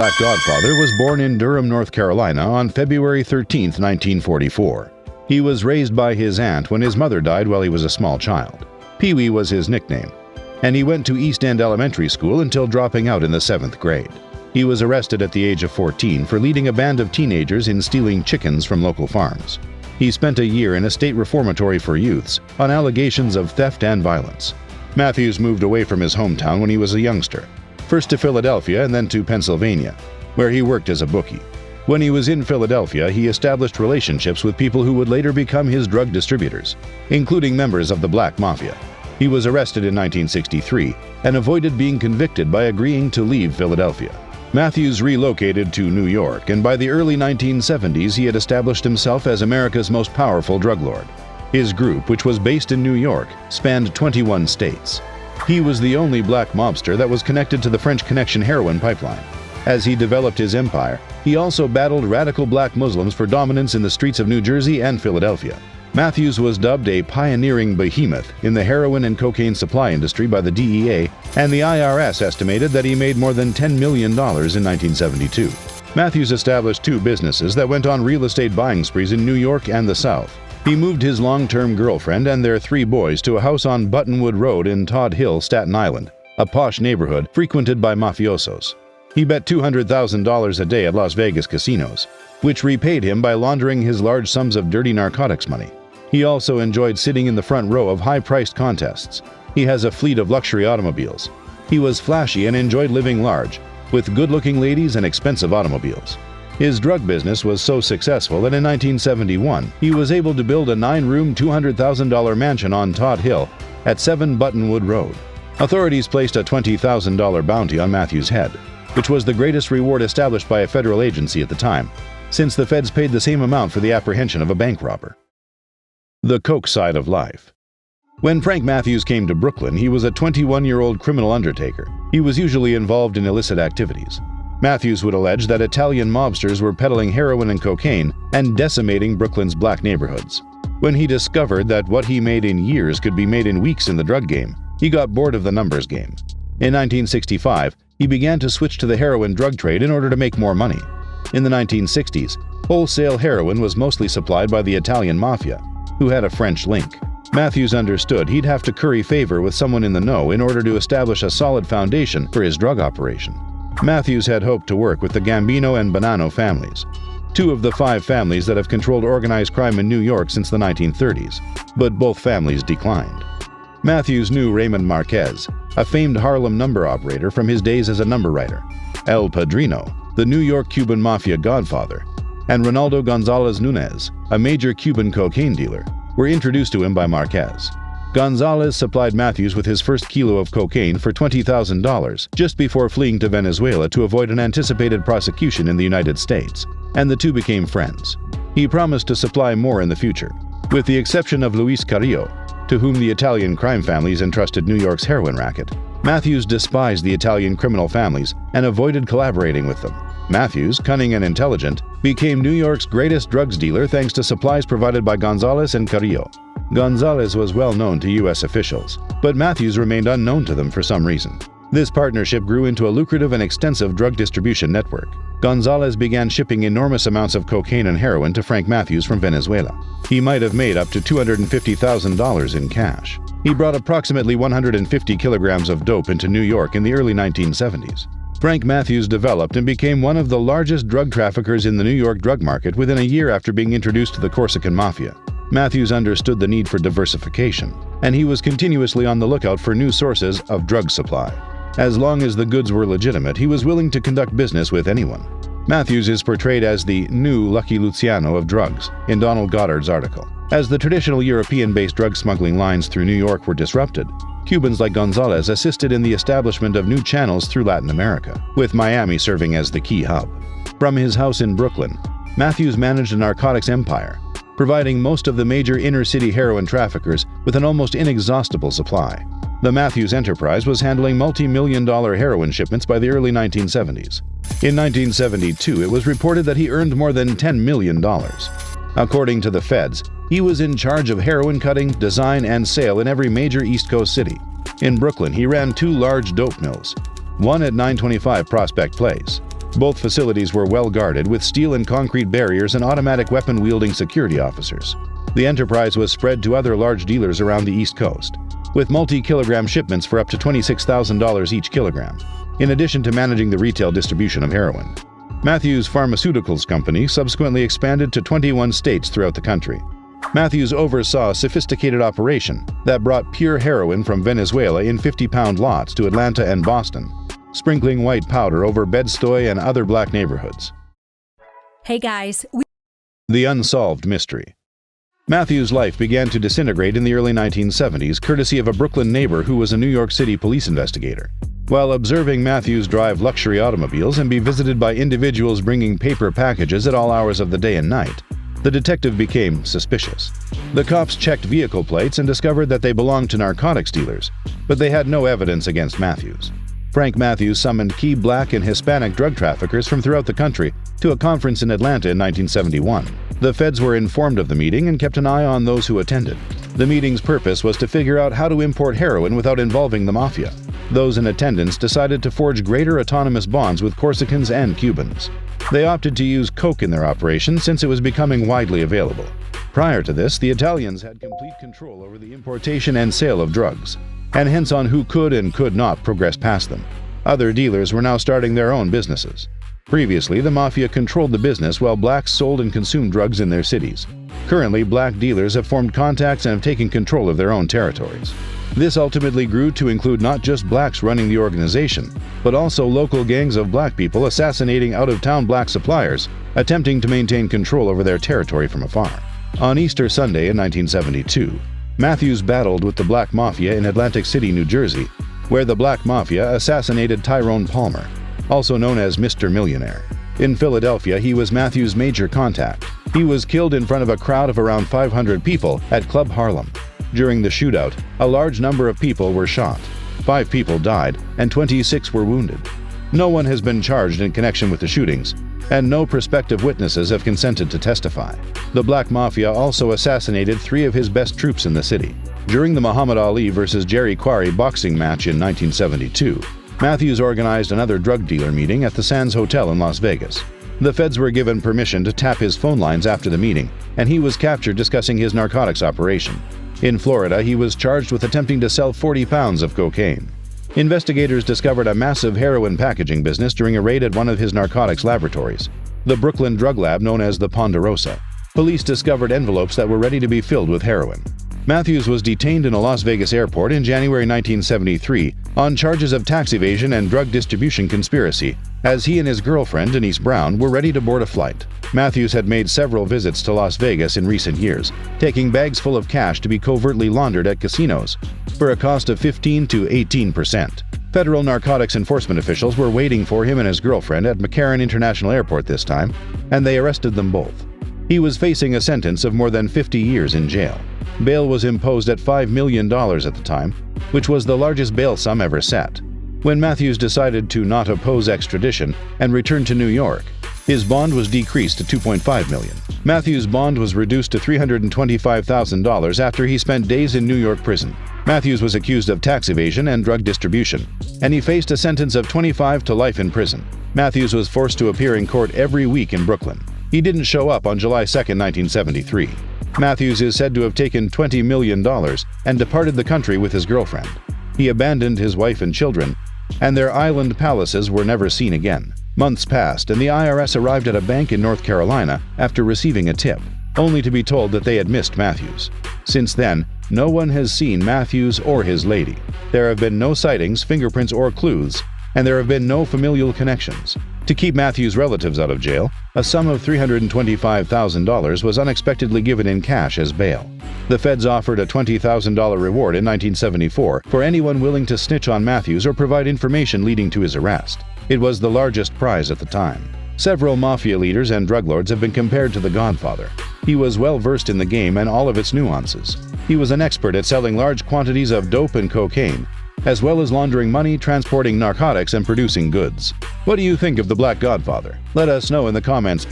Black Godfather was born in Durham, North Carolina on February 13, 1944. He was raised by his aunt when his mother died while he was a small child. Pee-wee was his nickname, and he went to East End Elementary School until dropping out in the 7th grade. He was arrested at the age of 14 for leading a band of teenagers in stealing chickens from local farms. He spent a year in a state reformatory for youths on allegations of theft and violence. Matthews moved away from his hometown when he was a youngster, first to Philadelphia and then to Pennsylvania, where he worked as a bookie. When he was in Philadelphia, he established relationships with people who would later become his drug distributors, including members of the Black Mafia. He was arrested in 1963 and avoided being convicted by agreeing to leave Philadelphia. Matthews relocated to New York, and by the early 1970s he had established himself as America's most powerful drug lord. His group, which was based in New York, spanned 21 states. He was the only black mobster that was connected to the French Connection heroin pipeline. As he developed his empire, he also battled radical black Muslims for dominance in the streets of New Jersey and Philadelphia. Matthews was dubbed a pioneering behemoth in the heroin and cocaine supply industry by the DEA, and the IRS estimated that he made more than $10 million in 1972. Matthews established 2 businesses that went on real estate buying sprees in New York and the South. He moved his long-term girlfriend and their 3 boys to a house on Buttonwood Road in Todd Hill, Staten Island, a posh neighborhood frequented by mafiosos. He bet $200,000 a day at Las Vegas casinos, which repaid him by laundering his large sums of dirty narcotics money. He also enjoyed sitting in the front row of high-priced contests. He has a fleet of luxury automobiles. He was flashy and enjoyed living large, with good-looking ladies and expensive automobiles. His drug business was so successful that in 1971, he was able to build a 9-room, $200,000 mansion on Todd Hill at 7 Buttonwood Road. Authorities placed a $20,000 bounty on Matthews' head, which was the greatest reward established by a federal agency at the time, since the feds paid the same amount for the apprehension of a bank robber. The coke side of life. When Frank Matthews came to Brooklyn, he was a 21-year-old criminal undertaker. He was usually involved in illicit activities. Matthews would allege that Italian mobsters were peddling heroin and cocaine and decimating Brooklyn's black neighborhoods. When he discovered that what he made in years could be made in weeks in the drug game, he got bored of the numbers game. In 1965, he began to switch to the heroin drug trade in order to make more money. In the 1960s, wholesale heroin was mostly supplied by the Italian mafia, who had a French link. Matthews understood he'd have to curry favor with someone in the know in order to establish a solid foundation for his drug operation. Matthews had hoped to work with the Gambino and Bonanno families, 2 of the 5 families that have controlled organized crime in New York since the 1930s, but both families declined. Matthews knew Raymond Marquez, a famed Harlem number operator from his days as a number writer, El Padrino, the New York Cuban mafia godfather, and Ronaldo Gonzalez Nunez, a major Cuban cocaine dealer, were introduced to him by Marquez. Gonzalez supplied Matthews with his first kilo of cocaine for $20,000 just before fleeing to Venezuela to avoid an anticipated prosecution in the United States, and the 2 became friends. He promised to supply more in the future, with the exception of Luis Carrillo, to whom the Italian crime families entrusted New York's heroin racket. Matthews despised the Italian criminal families and avoided collaborating with them. Matthews, cunning and intelligent, became New York's greatest drugs dealer thanks to supplies provided by Gonzalez and Carrillo. Gonzalez was well known to U.S. officials, but Matthews remained unknown to them for some reason. This partnership grew into a lucrative and extensive drug distribution network. Gonzalez began shipping enormous amounts of cocaine and heroin to Frank Matthews from Venezuela. He might have made up to $250,000 in cash. He brought approximately 150 kilograms of dope into New York in the early 1970s. Frank Matthews developed and became one of the largest drug traffickers in the New York drug market within a year after being introduced to the Corsican Mafia. Matthews understood the need for diversification, and he was continuously on the lookout for new sources of drug supply. As long as the goods were legitimate, he was willing to conduct business with anyone. Matthews is portrayed as the new Lucky Luciano of drugs in Donald Goddard's article. As the traditional European-based drug smuggling lines through New York were disrupted, Cubans like Gonzalez assisted in the establishment of new channels through Latin America, with Miami serving as the key hub. From his house in Brooklyn, Matthews managed a narcotics empire, providing most of the major inner-city heroin traffickers with an almost inexhaustible supply. The Matthews enterprise was handling multi-million-dollar heroin shipments by the early 1970s. In 1972, it was reported that he earned more than $10 million. According to the feds, he was in charge of heroin cutting, design, and sale in every major East Coast city. In Brooklyn, he ran 2 large dope mills, one at 925 Prospect Place, Both facilities were well guarded with steel and concrete barriers and automatic weapon-wielding security officers. The enterprise was spread to other large dealers around the East Coast, with multi-kilogram shipments for up to $26,000 each kilogram, in addition to managing the retail distribution of heroin. Matthews Pharmaceuticals Company subsequently expanded to 21 states throughout the country. Matthews oversaw a sophisticated operation that brought pure heroin from Venezuela in 50-pound lots to Atlanta and Boston, sprinkling white powder over Bed-Stuy and other black neighborhoods. Hey guys, The unsolved mystery. Matthews' life began to disintegrate in the early 1970s, courtesy of a Brooklyn neighbor who was a New York City police investigator. While observing Matthews drive luxury automobiles and be visited by individuals bringing paper packages at all hours of the day and night, the detective became suspicious. The cops checked vehicle plates and discovered that they belonged to narcotics dealers, but they had no evidence against Matthews. Frank Matthews summoned key black and Hispanic drug traffickers from throughout the country to a conference in Atlanta in 1971. The feds were informed of the meeting and kept an eye on those who attended. The meeting's purpose was to figure out how to import heroin without involving the mafia. Those in attendance decided to forge greater autonomous bonds with Corsicans and Cubans. They opted to use coke in their operation since it was becoming widely available. Prior to this, the Italians had complete control over the importation and sale of drugs, and hence on who could and could not progress past them. Other dealers were now starting their own businesses. Previously, the mafia controlled the business while blacks sold and consumed drugs in their cities. Currently, black dealers have formed contacts and have taken control of their own territories. This ultimately grew to include not just blacks running the organization, but also local gangs of black people assassinating out-of-town black suppliers, attempting to maintain control over their territory from afar. On Easter Sunday in 1972, Matthews battled with the Black Mafia in Atlantic City, New Jersey, where the Black Mafia assassinated Tyrone Palmer, also known as Mr. Millionaire. In Philadelphia, he was Matthews' major contact. He was killed in front of a crowd of around 500 people at Club Harlem. During the shootout, a large number of people were shot. 5 people died, and 26 were wounded. No one has been charged in connection with the shootings, and no prospective witnesses have consented to testify. The Black Mafia also assassinated 3 of his best troops in the city. During the Muhammad Ali vs. Jerry Quarry boxing match in 1972, Matthews organized another drug dealer meeting at the Sands Hotel in Las Vegas. The feds were given permission to tap his phone lines after the meeting, and he was captured discussing his narcotics operation. In Florida, he was charged with attempting to sell 40 pounds of cocaine. Investigators discovered a massive heroin packaging business during a raid at one of his narcotics laboratories, the Brooklyn drug lab known as the Ponderosa. Police discovered envelopes that were ready to be filled with heroin. Matthews was detained in a Las Vegas airport in January 1973 on charges of tax evasion and drug distribution conspiracy, as he and his girlfriend, Denise Brown, were ready to board a flight. Matthews had made several visits to Las Vegas in recent years, taking bags full of cash to be covertly laundered at casinos for a cost of 15 to 18%. Federal narcotics enforcement officials were waiting for him and his girlfriend at McCarran International Airport this time, and they arrested them both. He was facing a sentence of more than 50 years in jail. Bail was imposed at $5 million at the time, which was the largest bail sum ever set. When Matthews decided to not oppose extradition and return to New York, his bond was decreased to $2.5 million. Matthews' bond was reduced to $325,000 after he spent days in New York prison. Matthews was accused of tax evasion and drug distribution, and he faced a sentence of 25 to life in prison. Matthews was forced to appear in court every week in Brooklyn. He didn't show up on July 2, 1973. Matthews is said to have taken $20 million and departed the country with his girlfriend. He abandoned his wife and children, and their island palaces were never seen again. Months passed, and the IRS arrived at a bank in North Carolina after receiving a tip, only to be told that they had missed Matthews. Since then, no one has seen Matthews or his lady. There have been no sightings, fingerprints, or clues, and there have been no familial connections. To keep Matthews' relatives out of jail, a sum of $325,000 was unexpectedly given in cash as bail. The feds offered a $20,000 reward in 1974 for anyone willing to snitch on Matthews or provide information leading to his arrest. It was the largest prize at the time. Several mafia leaders and drug lords have been compared to the Godfather. He was well versed in the game and all of its nuances. He was an expert at selling large quantities of dope and cocaine, as well as laundering money, transporting narcotics, and producing goods. What do you think of the Black Godfather? Let us know in the comments below.